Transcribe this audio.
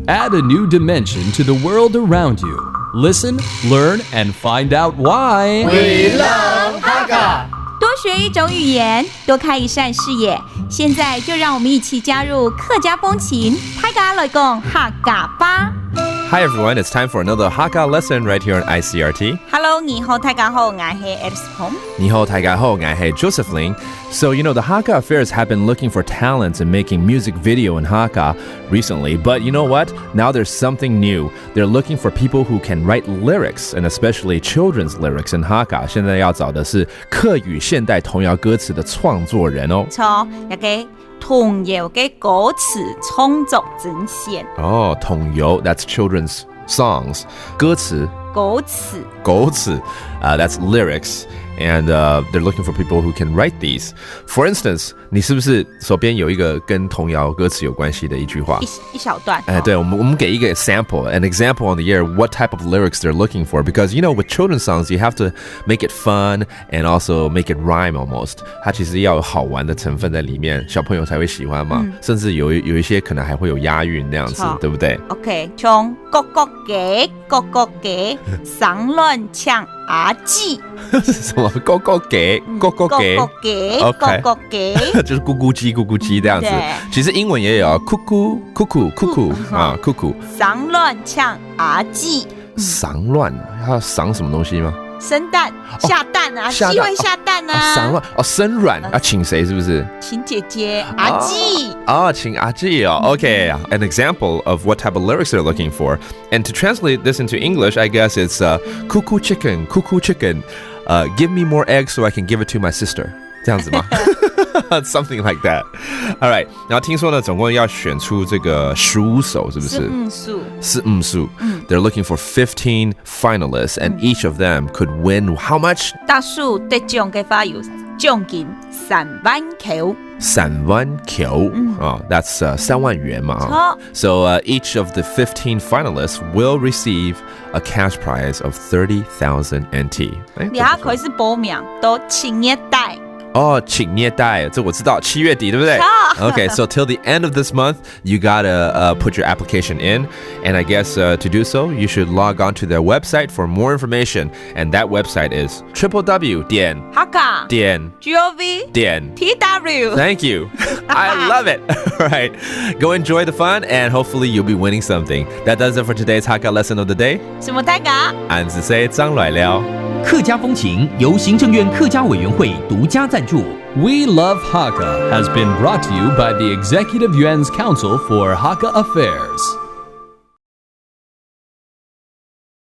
Add a new dimension to the world around you. Listen, learn, and find out why. We love Hakka. 多学一种语言，多开一扇视野。现在就让我们一起加入客家风情大家来讲客家吧。Hi everyone, it's time for another Hakka lesson right here on ICRT. Hello， 你好，大家好，我是 Alice Pong。你好，大家好，我是 Josephine. So, the Hakka Affairs have been looking for talents in making music video in Hakka recently. But you know what? Now there's something new. They're looking for people who can write lyrics, and especially children's lyrics in Hakka. 现在要找的是客语现代童谣歌词的创作人哦。错，一個童謠嘅歌詞創作陣線。哦，童謠 that's children's songs. 歌詞 歌詞 that's lyrics. And they're looking for people who can write these. For instance, 你是不是手边有一个跟童谣歌词有关系的一句话？一小段。对，我们给一个 an example on the air, what type of lyrics they're looking for. Because, with children's songs, you have to make it fun and also make it rhyme almost. 它其實要有好玩的成分在裡面，小朋友才會喜歡嘛。甚至有一些可能還會有押韻那樣子，對不對 ？OK， 從各個嘅上亂唱阿姊。什麼咕咕給就是咕咕雞這樣子。其實英文也有酷啊，酷酷。上亂唱阿姊。上亂，它上什麼東西嗎？生蛋，下蛋啊，雞會下蛋啊。上亂生卵啊，請誰是不是？請姐姐阿姊。請阿姊哦。Okay, an example of what type of lyrics they're looking for. And to translate this into English, I guess it's cuckoo chicken. Give me more eggs so I can give it to my sister. 這樣子嗎？Something like that. All right. 然後聽說呢，總共要選出這個15首，是不是？15首。They're looking for 15 finalists, and each of them could win how much? 大數得獎嘅話有獎金3萬塊。3萬塊that's 3萬元嘛。So each of the 15 finalists will receive a cash prize of 30,000 NT. 你還可以是報名到青葉帶。請捏帶，這我知道，7月底，對不對？Okay, so till the end of this month, you gotta put your application in, and I guess to do so, you should log on to their website for more information, and that website is www.hakka.gov.tw. Thank you. I love it. All right, go enjoy the fun, and hopefully you'll be winning something. That does it for today's Hakka lesson of the day. 什麼大家？俺只say張來了。客家風情由行政院客家委員會獨家贊助。We Love Hakka has been brought to you by the Executive Yuan's Council for Hakka Affairs.